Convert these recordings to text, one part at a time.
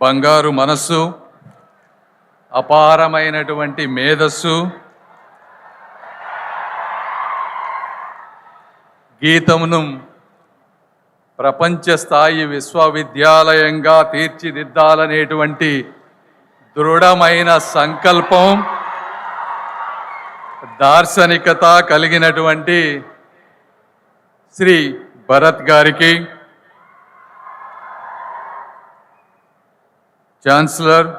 బంగారు మనస్సు, అపారమైనటువంటి మేధస్సు, గీతమును ప్రపంచ స్థాయి విశ్వవిద్యాలయంగా తీర్చిదిద్దాలనేటువంటి దృఢమైన సంకల్పం, దార్శనికత కలిగినటువంటి శ్రీ భరత్ గారికి, chancellor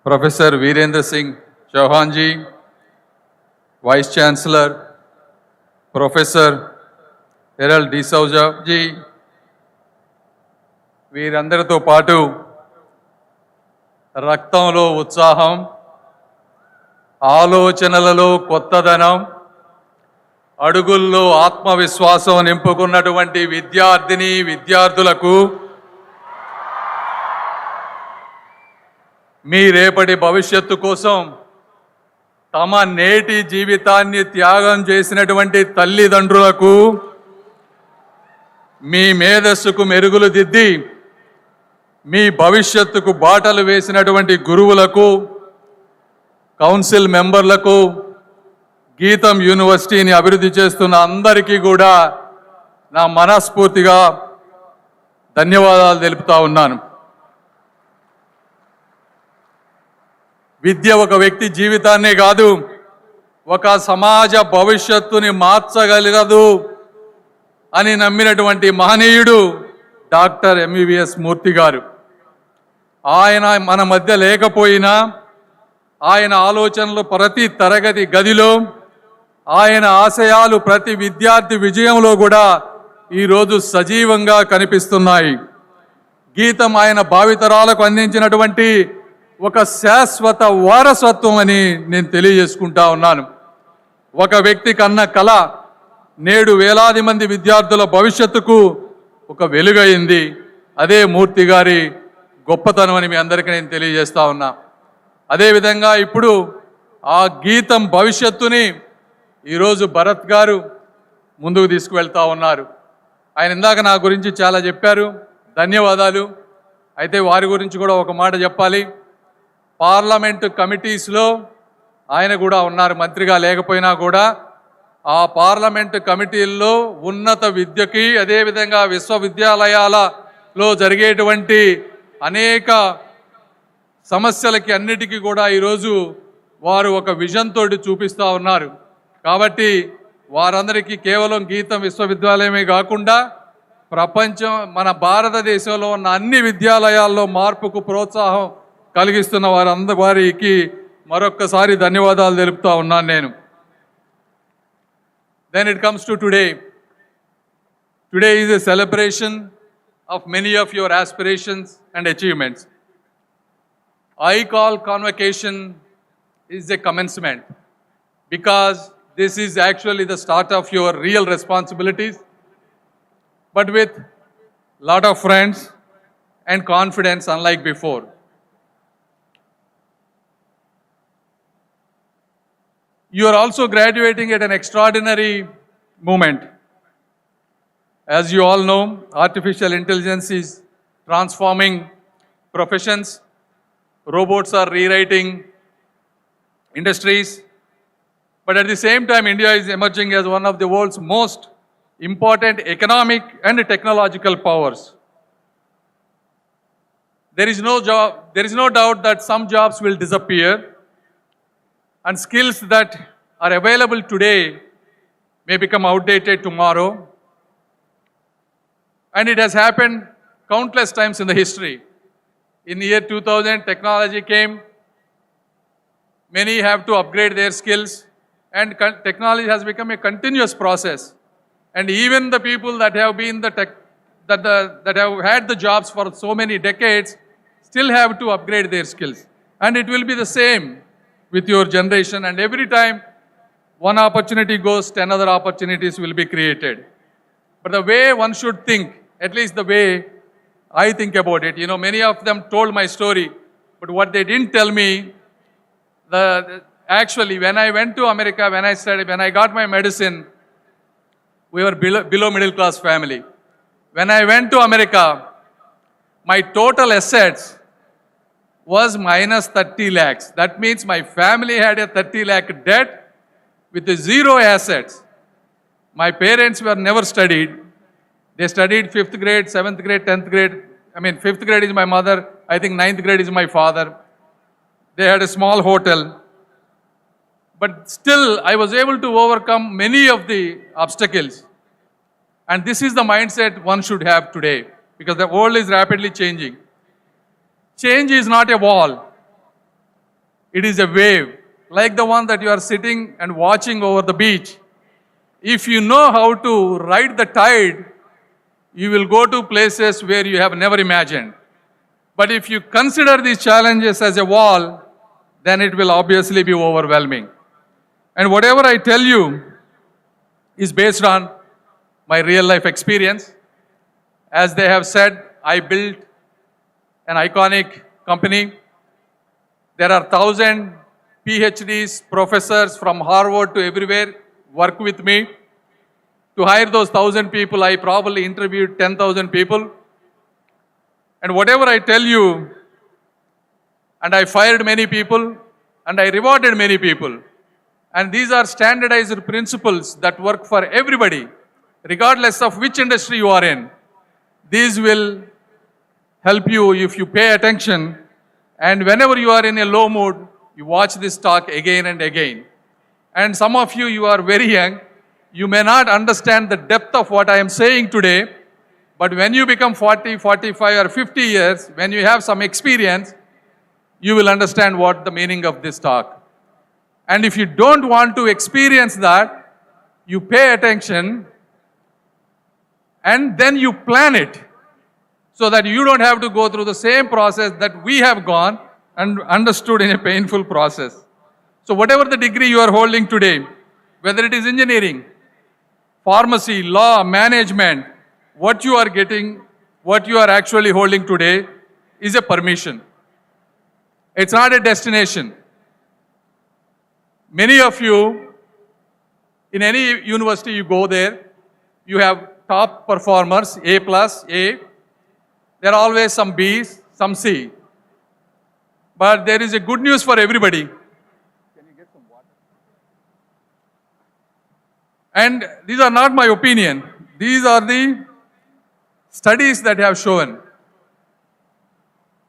professor Virendra Singh Chauhan ji, vice chancellor professor Harold D'Souza ji, వీరందరితో పాటు రక్తంలో ఉత్సాహం, ఆలోచనలలో కొత్తదనం, అడుగుల్లో ఆత్మవిశ్వాసం నింపుకున్నటువంటి విద్యార్థిని విద్యార్థులకు మీ రేపటి భవిష్యత్తు కోసం తమ నేటి జీవితాన్ని త్యాగం చేసినటువంటి తల్లిదండ్రులకు, మీ మేధస్సుకు మెరుగులు దిద్ది మీ భవిష్యత్తుకు బాటలు వేసినటువంటి గురువులకు, కౌన్సిల్ మెంబర్లకు, గీతం యూనివర్సిటీని అభివృద్ధి చేస్తున్న అందరికీ కూడా నా మనస్ఫూర్తిగా ధన్యవాదాలు తెలుపుతా ఉన్నాను. విద్య ఒక వ్యక్తి జీవితాన్నే కాదు, ఒక సమాజ భవిష్యత్తుని మార్చగలగదు అని నమ్మినటువంటి మహనీయుడు డాక్టర్ ఎంబీబీఎస్ మూర్తి గారు. ఆయన మన మధ్య లేకపోయినా ఆయన ఆలోచనలు ప్రతి తరగతి గదిలో, ఆయన ఆశయాలు ప్రతి విద్యార్థి విజయంలో కూడా ఈరోజు సజీవంగా కనిపిస్తున్నాయి. గీతం ఆయన భావితరాలకు అందించినటువంటి ఒక శాశ్వత వారసత్వం అని నేను తెలియజేసుకుంటా ఉన్నాను. ఒక వ్యక్తి కన్న కళ నేడు వేలాది మంది విద్యార్థుల భవిష్యత్తుకు ఒక వెలుగైంది. అదే మూర్తి గారి గొప్పతనం అని మీ అందరికీ నేను తెలియజేస్తా ఉన్నా. అదేవిధంగా ఇప్పుడు ఆ గీతం భవిష్యత్తుని ఈరోజు భరత్ గారు ముందుకు తీసుకువెళ్తా ఉన్నారు. ఆయన ఇందాక నా గురించి చాలా చెప్పారు, ధన్యవాదాలు. అయితే వారి గురించి కూడా ఒక మాట చెప్పాలి. పార్లమెంటు కమిటీస్లో ఆయన కూడా ఉన్నారు, మంత్రిగా లేకపోయినా కూడా. ఆ పార్లమెంటు కమిటీల్లో ఉన్నత విద్యకి, అదేవిధంగా విశ్వవిద్యాలయాలలో జరిగేటువంటి అనేక సమస్యలకి అన్నిటికీ కూడా ఈరోజు వారు ఒక విజన్ తోటి చూపిస్తూ ఉన్నారు. కాబట్టి వారందరికీ కేవలం గీతం విశ్వవిద్యాలయమే కాకుండా ప్రపంచం, మన భారతదేశంలో ఉన్న అన్ని విద్యాలయాల్లో మార్పుకు ప్రోత్సాహం కలిగిస్తున్న వారికి మరొక్కసారి ధన్యవాదాలు తెలుపుతా ఉన్నాను నేను. Then it comes to today. Today is a celebration of many of your aspirations and achievements. I call convocation is a commencement, because this is actually the start of your real responsibilities, but with lot of friends and confidence unlike before. You are also graduating at an extraordinary moment. As you all know, artificial intelligence is transforming professions. Robots are rewriting industries. But at the same time, India is emerging as one of the world's most important economic and technological powers. There is no doubt that some jobs will disappear, and skills that are available today may become outdated tomorrow. And it has happened countless times in the history. In the year 2000, technology came. Many have to upgrade their skills, and technology has become a continuous process. And even the people that have been that have had the jobs for so many decades still have to upgrade their skills. And it will be the same with your generation, and every time one opportunity goes, 10 other opportunities will be created. But the way one should think, at least the way I think about it, many of them told my story, but what they didn't tell me, actually when I went to America, when I got my medicine, we were below middle class family. When I went to America, My total assets was minus 30 lakhs. That means my family had a 30 lakh debt with zero assets. My parents were never studied. They studied 5th grade, 7th grade, 10th grade. I mean, 5th grade is my mother. I think 9th grade is my father. They had a small hotel. But still, I was able to overcome many of the obstacles. And this is the mindset one should have today, because the world is rapidly changing. Change is not a wall. It is a wave, like the one that you are sitting and watching over the beach. If you know how to ride the tide, you will go to places where you have never imagined. But if you consider these challenges as a wall, then it will obviously be overwhelming. And whatever I tell you is based on my real life experience. As they have said, I built an iconic company. There are 1,000 PhDs, professors from Harvard to everywhere work with me. To hire those 1,000 people, I probably interviewed 10,000 people. And whatever I tell you, and I fired many people, and I rewarded many people. And these are standardized principles that work for everybody, regardless of which industry you are in. These will help you if you pay attention. And whenever you are in a low mood, you watch this talk again and again. And some of you, you are very young. You may not understand the depth of what I am saying today. But when you become 40, 45 or 50 years, when you have some experience, you will understand what the meaning of this talk. And if you don't want to experience that, you pay attention and then you plan it so that you don't have to go through the same process that we have gone and understood in a painful process. So whatever the degree you are holding today, whether it is engineering, pharmacy, law, management, what you are getting, what you are actually holding today is a permission. It's not a destination. Many of you, in any university you go there, you have top performers, A plus, A. There are always some Bs, some C. But there is a good news for everybody. Can you get some water? And these are not my opinion. These are the studies that have shown.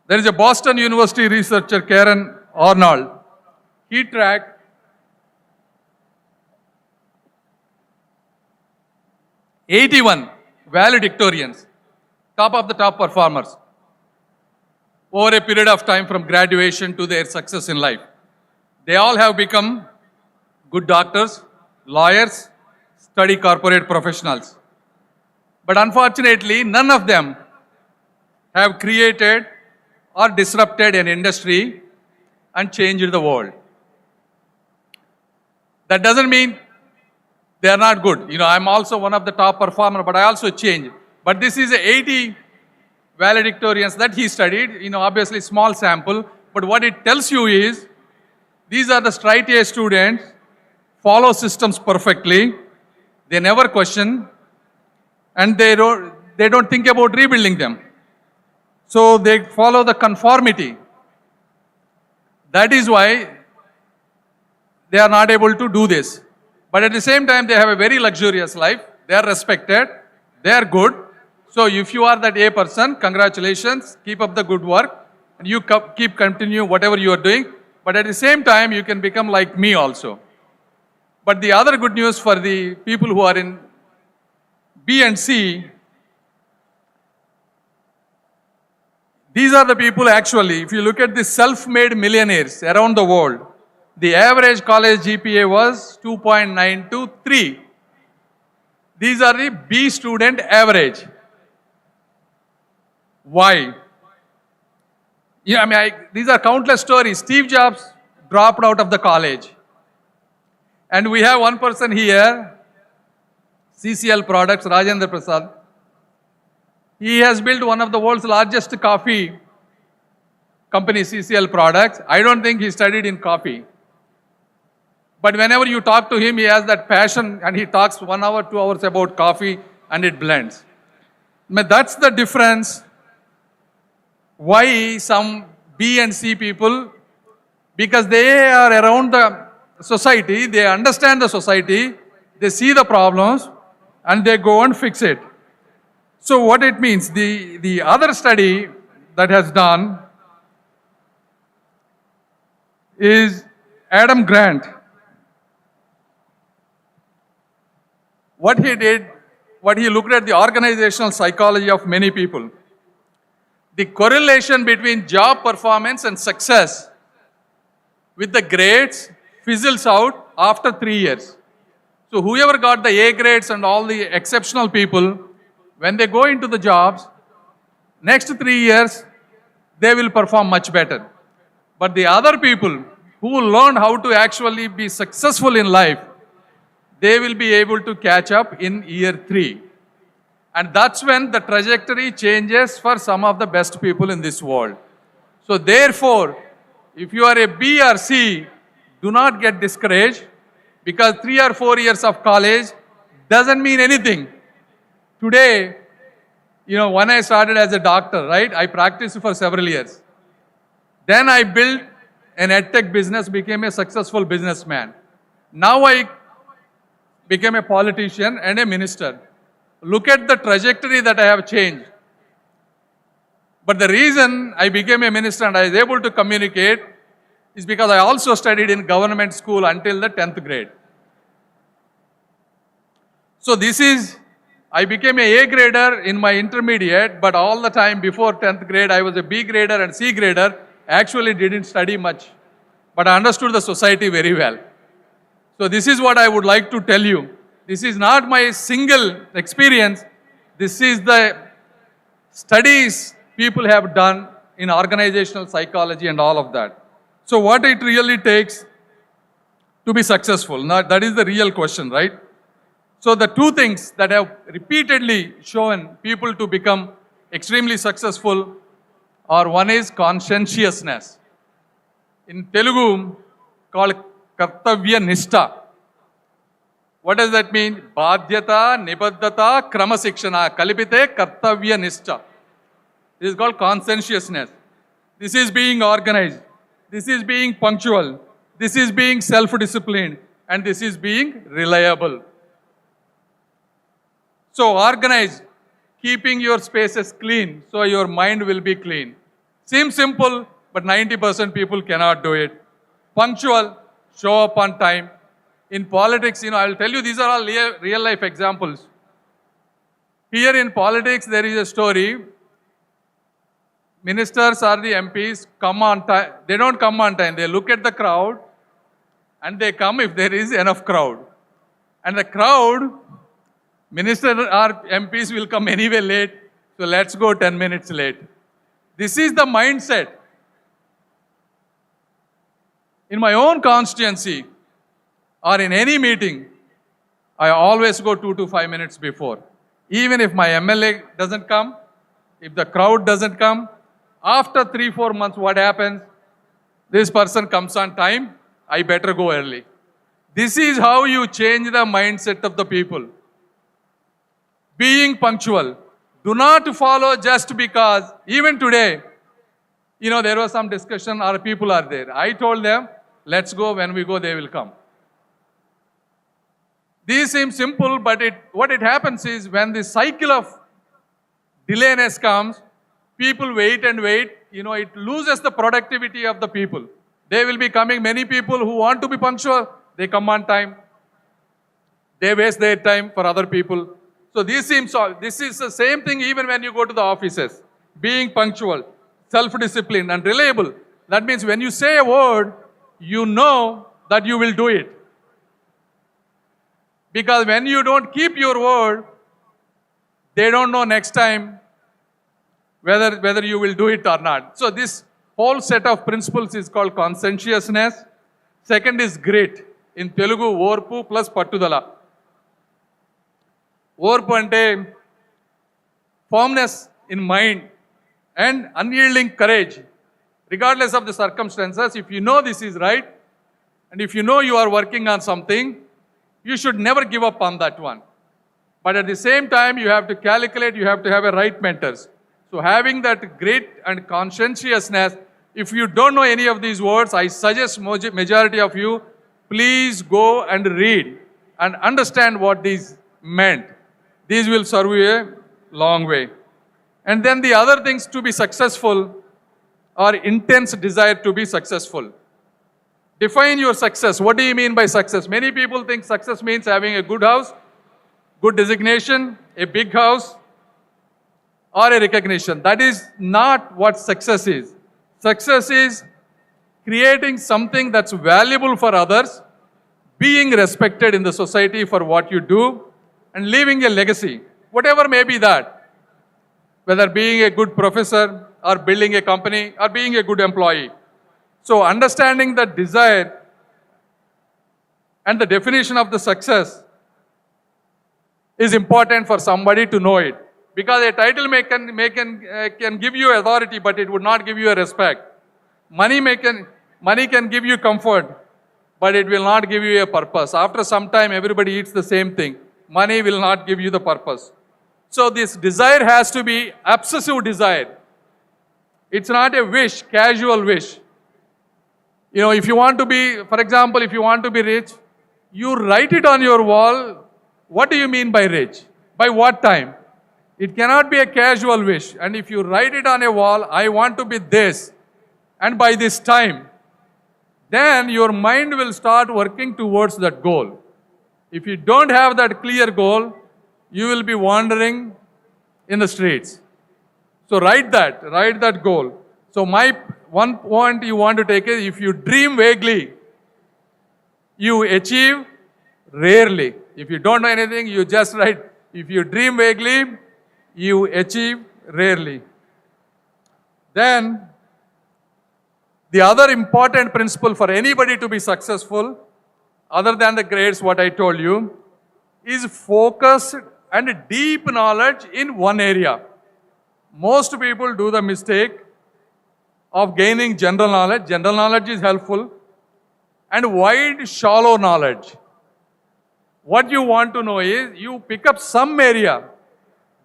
There is a Boston University researcher, Karen Arnold. He tracked 81 valedictorians, top of the top performers, over a period of time from graduation to their success in life. They all have become good doctors, lawyers, study corporate professionals. But unfortunately, none of them have created or disrupted an industry and changed the world. That doesn't mean they are not good. You know, I'm also one of the top performers, but I also change. But this is 80 valedictorians that he studied, obviously small sample. But what it tells you is, these are the straight A students, follow systems perfectly, they never question, and they don't think about rebuilding them. So they follow the conformity. That is why they are not able to do this. But at the same time, they have a very luxurious life. They are respected. They are good. So if you are that A person, congratulations. Keep up the good work. And you keep continue whatever you are doing. But at the same time, you can become like me also. But the other good news for the people who are in B and C, these are the people actually, if you look at the self-made millionaires around the world, the average college GPA was 2.923. These are the B student average. Why? These are countless stories. Steve Jobs dropped out of the college. And we have one person here, CCL Products, Rajendra Prasad. He has built one of the world's largest coffee company, CCL Products. I don't think he studied in coffee. But whenever you talk to him, he has that passion and he talks 1 hour, 2 hours about coffee and it blends. That's the difference Why some B and C people? Because they are around the society, they understand the society, they see the problems, and they go and fix it. So what it means, the other study that has done is Adam Grant. What he did, what he looked at the organizational psychology of many people. The correlation between job performance and success with the grades fizzles out after 3 years. So whoever got the A grades and all the exceptional people, when they go into the jobs, next 3 years, they will perform much better. But the other people who learn how to actually be successful in life, they will be able to catch up in year 3. And that's when the trajectory changes for some of the best people in this world. So therefore, if you are a B or C, do not get discouraged, because 3 or 4 years of college doesn't mean anything. Today, when I started as a doctor, right, I practiced for several years. Then I built an edtech business, became a successful businessman. Now I became a politician and a minister. Look at the trajectory that I have changed. But the reason I became a minister and I was able to communicate is because I also studied in government school until the 10th grade. So I became a A grader in my intermediate, but all the time before 10th grade, I was a B grader and C grader. I actually didn't study much, but I understood the society very well. So this is what I would like to tell you. This is not my single experience. This is the studies people have done in organizational psychology and all of that. So what it really takes to be successful? Now, that is the real question, right? So the two things that have repeatedly shown people to become extremely successful are, one is conscientiousness. In Telugu, called kartavya nishta. What does that mean? Badhyata, nibaddhata, kramasikshana. Kalipite kartavya nishta. This is called conscientiousness. This is being organized. This is being punctual. This is being self-disciplined. And this is being reliable. So organized, keeping your spaces clean so your mind will be clean. Seems simple, but 90% people cannot do it. Punctual, show up on time. In politics, I will tell you, these are all real life examples. Here in politics, there is a story. Ministers or the MPs come on time. They don't come on time. They look at the crowd and they come if there is enough crowd. And the crowd, minister or MPs will come anyway late. So let's go 10 minutes late. This is the mindset. In my own constituency or in any meeting, I always go 2 to 5 minutes before. Even if my MLA doesn't come, if the crowd doesn't come, after 3-4 months, what happens? This person comes on time, I better go early. This is how you change the mindset of the people. Being punctual. Do not follow just because, even today, there was some discussion or people are there. I told them, let's go, when we go, they will come. These seem simple, but what it happens is when the cycle of delayness comes, people wait and wait, it loses the productivity of the people. They will be coming, many people who want to be punctual, they come on time. They waste their time for other people. So this is the same thing even when you go to the offices. Being punctual, self-disciplined and reliable. That means when you say a word, you know that you will do it. Because when you don't keep your word, they don't know next time whether you will do it or not. So this whole set of principles is called conscientiousness. Second is grit. In Telugu, orpu plus pattudala. Orpu ante firmness in mind and unyielding courage. Regardless of the circumstances, if you know this is right, and if you know you are working on something, you should never give up on that one. But at the same time, you have to calculate, you have to have a right mentors. So having that great and conscientiousness, if you don't know any of these words, I suggest majority of you, please go and read and understand what these meant. These will serve you a long way. And then the other things to be successful are intense desire to be successful. Define your success. What do you mean by success? Many people think success means having a good house, good designation, a big house, or a recognition. That is not what success is. Success is creating something that's valuable for others, being respected in the society for what you do, and leaving a legacy, whatever may be that. Whether being a good professor, or building a company, or being a good employee. So understanding the desire and the definition of the success is important for somebody to know it. Because a title can give you authority, but it would not give you a respect. Money can give you comfort, but it will not give you a purpose. After some time, everybody eats the same thing. Money will not give you the purpose. So this desire has to be obsessive desire. It's not a wish, casual wish. You know, if you want to be, for example, if you want to be rich, you write it on your wall. What do you mean by rich? By what time? It cannot be a casual wish. And if you write it on a wall, I want to be this, and by this time, then your mind will start working towards that goal. If you don't have that clear goal, you will be wandering in the streets. So write that goal. So my one point you want to take is, if you dream vaguely, you achieve rarely. If you don't know anything, you just write. If you dream vaguely, you achieve rarely. Then, the other important principle for anybody to be successful, other than the grades, what I told you, is focused and deep knowledge in one area. Most people do the mistake of gaining general knowledge. General knowledge is helpful. And wide, shallow knowledge. What you want to know is, you pick up some area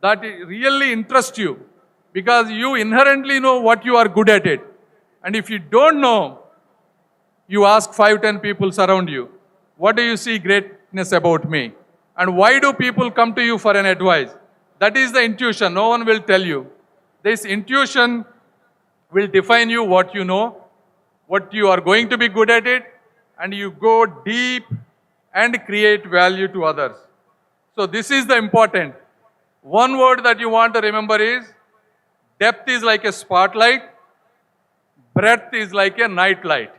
that really interests you, because you inherently know what you are good at it. And if you don't know, you ask 5-10 people around you, what do you see greatness about me? And why do people come to you for an advice? That is the intuition. No one will tell you. This intuition will define you what you know, what you are going to be good at it, and you go deep and create value to others. So this is the important. One word that you want to remember is, depth is like a spotlight, breadth is like a night light.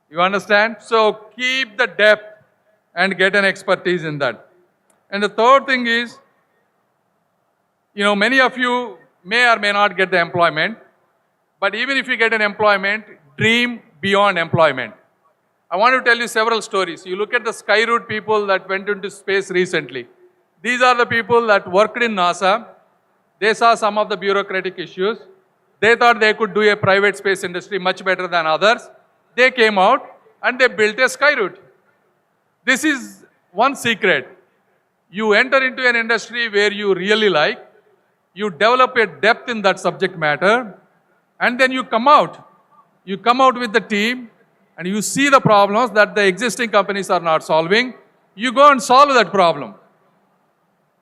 You understand? So keep the depth and get an expertise in that. And the third thing is, you know, many of you may or may not get the employment, but even if you get an employment, dream beyond employment. I want to tell you several stories. You look at the Skyroot people that went into space recently. These are the people that worked in NASA. They saw some of the bureaucratic issues. They thought they could do a private space industry much better than others. They came out and they built a Skyroot. This is one secret. You enter into an industry where you really like, you develop a depth in that subject matter, and then you come out. You come out with the team, and you see the problems that the existing companies are not solving. You go and solve that problem.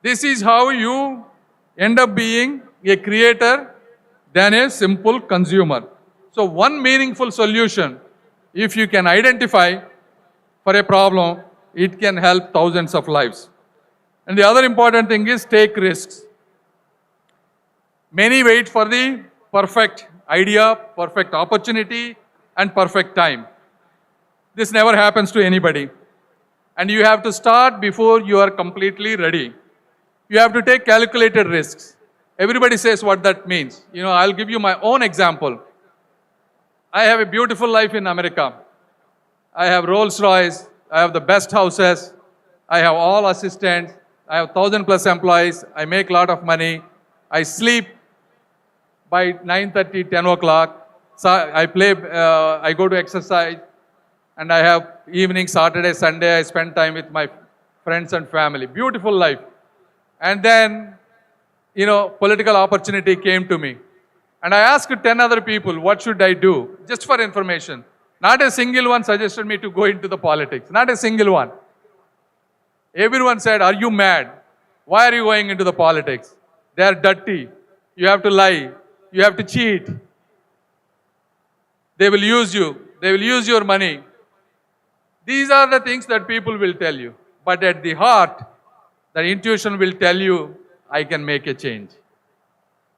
This is how you end up being a creator than a simple consumer. So one meaningful solution, if you can identify for a problem, it can help thousands of lives. And the other important thing is, take risks. Many wait for the perfect idea, perfect opportunity, and perfect time. This never happens to anybody. And you have to start before you are completely ready. You have to take calculated risks. Everybody says what that means. You know, I'll give you my own example. I have a beautiful life in America. I have Rolls Royce. I have the best houses. I have all assistants. I have 1,000+ employees. I make a lot of money. I sleep by 9:30, 10 o'clock. So I go to exercise, and I have evening, Saturday, Sunday, I spend time with my friends and family. Beautiful life. And then political opportunity came to me. And I asked 10 other people, what should I do? Just for information. Not a single one suggested me to go into the politics. Not a single one. Everyone said, are you mad? Why are you going into the politics? They are dirty. You have to lie. You have to cheat. They will use you. They will use your money. These are the things that people will tell you. But at the heart, the intuition will tell you, I can make a change.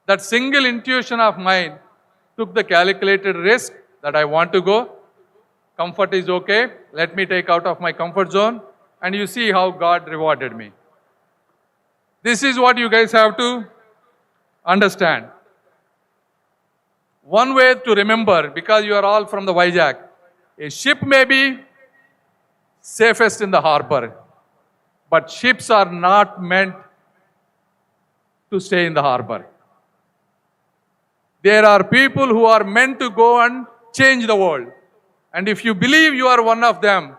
That single intuition of mine took the calculated risk that I want to go. Comfort is okay. Let me take out of my comfort zone. And you see how God rewarded me. This is what you guys have to understand. One way to remember, because you are all from the Vizag, a ship may be safest in the harbor, but ships are not meant to stay in the harbor. There are people who are meant to go and change the world. And if you believe you are one of them,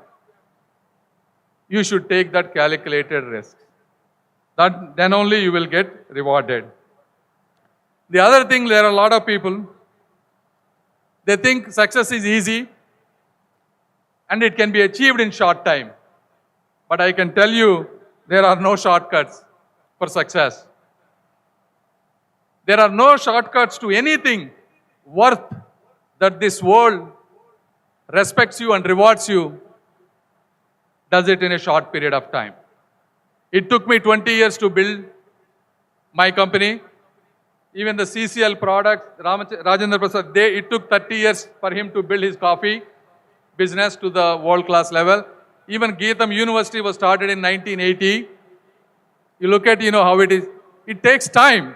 you should take that calculated risk. Then only you will get rewarded. The other thing, there are a lot of people, they think success is easy and it can be achieved in short time. But I can tell you, there are no shortcuts for success. There are no shortcuts to anything worth that this world respects you and rewards you, does it in a short period of time. It took me 20 years to build my company. Even the CCL product, Rajendra Prasad, it took 30 years for him to build his coffee business to the world-class level. Even Geetham University was started in 1980. You look at, how it is. It takes time.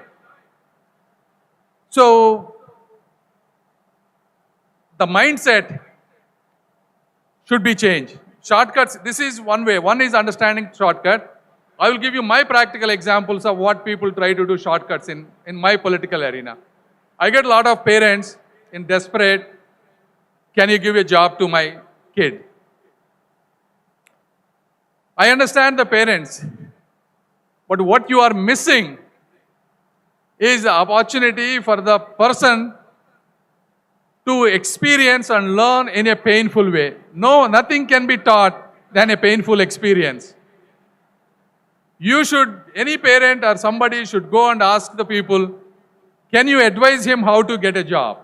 So, the mindset should be changed. Shortcuts, this is one way. One is understanding shortcut. I will give you my practical examples of what people try to do shortcuts in my political arena. I get a lot of parents in desperate, can you give a job to my kid? I understand the parents, but what you are missing is the opportunity for the person to experience and learn in a painful way. No, nothing can be taught than a painful experience. Any parent or somebody should go and ask the people, can you advise him how to get a job?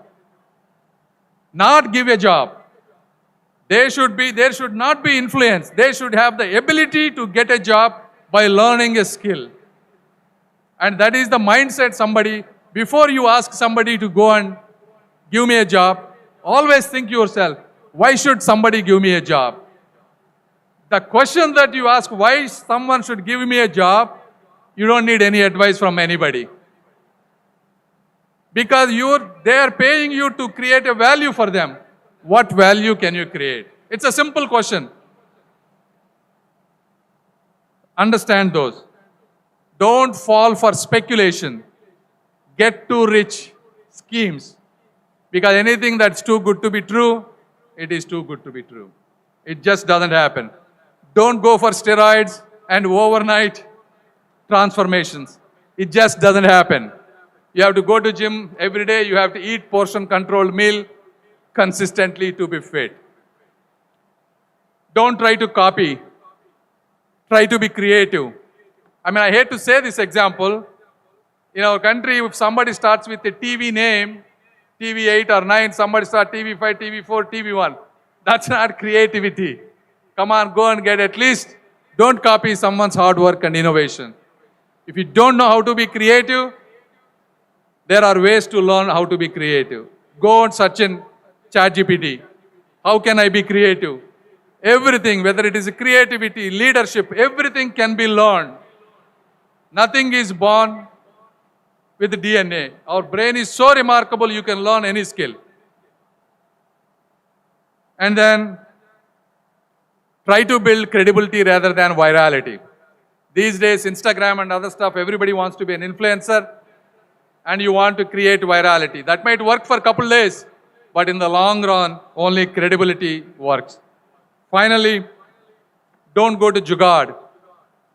Not give a job. There should not be influence. They should have the ability to get a job by learning a skill. And that is the mindset before you ask somebody to go and give me a job, always think yourself, why should somebody give me a job? The question that you ask, why someone should give me a job, you don't need any advice from anybody. Because they are paying you to create a value for them. What value can you create? It's a simple question. Understand those. Don't fall for speculation. Get too rich schemes. Because anything that's too good to be true, it is too good to be true. It just doesn't happen. Don't go for steroids and overnight transformations. It just doesn't happen. You have to go to gym every day. You have to eat portion controlled meal consistently to be fit. Don't try to copy. Try to be creative. I hate to say this example. In our country, if somebody starts with a TV name, TV 8 or 9, somebody starts TV 5, TV 4, TV 1. That's not creativity. Come on, go and get at least, don't copy someone's hard work and innovation. If you don't know how to be creative, there are ways to learn how to be creative. Go and search in ChatGPT. How can I be creative? Everything, whether it is creativity, leadership, everything can be learned. Nothing is born with DNA. Our brain is so remarkable, you can learn any skill. And then, try to build credibility rather than virality. These days, Instagram and other stuff, everybody wants to be an influencer and you want to create virality. That might work for a couple days, but in the long run, only credibility works. Finally, don't go to jugaad.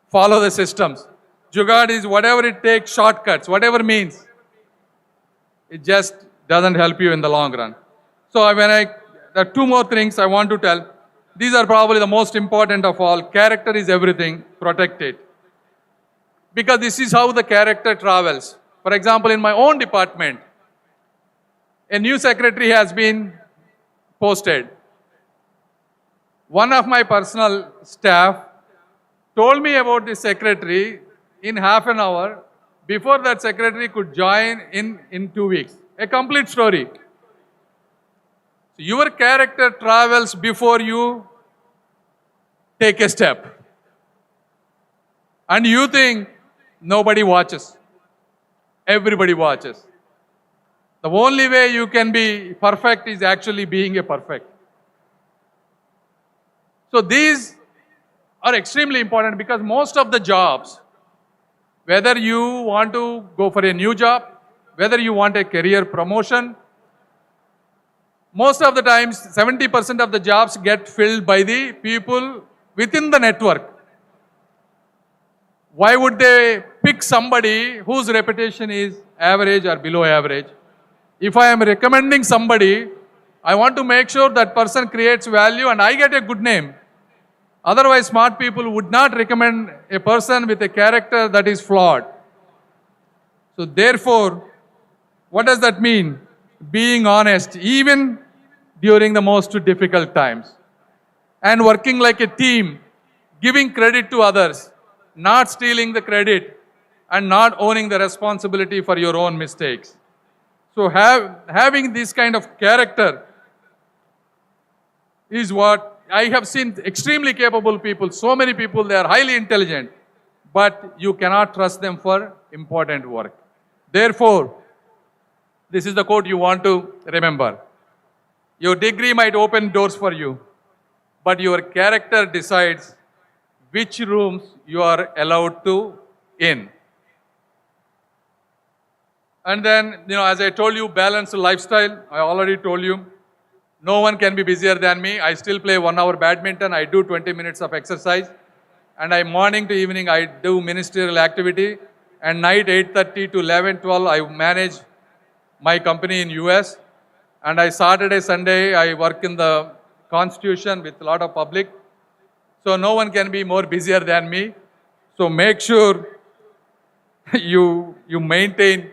Follow the systems. Jugaad is whatever it takes, shortcuts, whatever means. It just doesn't help you in the long run. So there are two more things I want to tell. These are probably the most important of all. Character is everything. Protect it. Because this is how the character travels. For example, in my own department, a new secretary has been posted. One of my personal staff told me about this secretary in half an hour before that secretary could join in 2 weeks. A complete story. So your character travels before you take a step. And you think nobody watches. Everybody watches. The only way you can be perfect is actually being a perfect. So these are extremely important because most of the jobs, whether you want to go for a new job, whether you want a career promotion, most of the times 70% of the jobs get filled by the people within the network. Why would they pick somebody whose reputation is average or below average? If I am recommending somebody, I want to make sure that person creates value and I get a good name. Otherwise, smart people would not recommend a person with a character that is flawed. So therefore, what does that mean? Being honest, even during the most difficult times. And working like a team, giving credit to others, not stealing the credit, and not owning the responsibility for your own mistakes. So having this kind of character is what I have seen. Extremely capable people, so many people, they are highly intelligent, but you cannot trust them for important work. Therefore, this is the quote you want to remember. Your degree might open doors for you, but your character decides which rooms you are allowed to in. And then, as I told you, balanced lifestyle. I already told you, no one can be busier than me. I still play 1 hour badminton. I do 20 minutes of exercise. And morning to evening, I do ministerial activity. And night 8:30 to 11, 12, I manage my company in US. And Saturday, Sunday, I work in the Constitution with a lot of public. So no one can be more busier than me. So make sure you maintain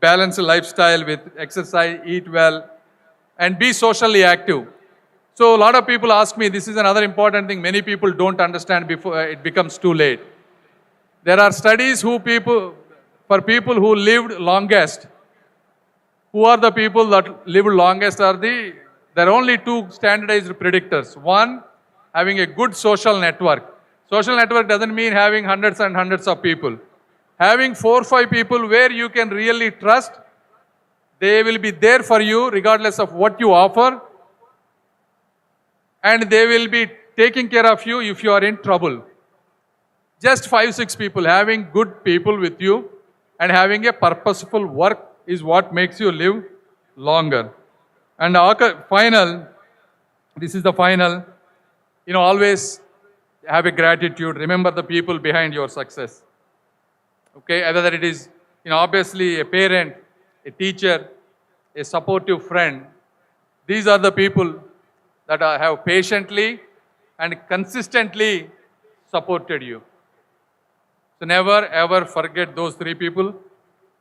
balanced lifestyle with exercise, eat well, and be socially active. So a lot of people ask me, this is another important thing many people don't understand before it becomes too late. There are studies for people who lived longest. Who are the people that lived longest? There are only two standardized predictors. One, having a good social network. Social network doesn't mean having hundreds and hundreds of people. Having 4 or 5 people where you can really trust, they will be there for you regardless of what you offer, and they will be taking care of you if you are in trouble. Just 5, 6 people, having good people with you and having a purposeful work is what makes you live longer. And this is the final, always have a gratitude. Remember the people behind your success. Okay, whether it is, obviously a parent, a teacher, a supportive friend. These are the people that have patiently and consistently supported you. So never ever forget those 3 people.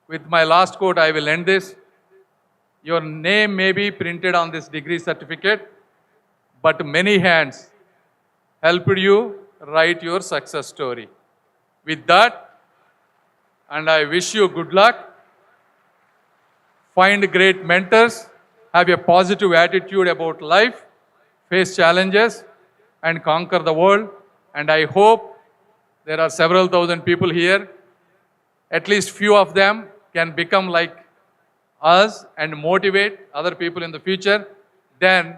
With my last quote, I will end this. Your name may be printed on this degree certificate, but many hands helped you write your success story. With that, and I wish you good luck. Find great mentors, have a positive attitude about life, face challenges, and conquer the world. And I hope there are several thousand people here. At least few of them can become like us and motivate other people in the future. Then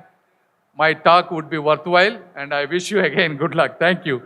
my talk would be worthwhile. And I wish you again good luck. Thank you.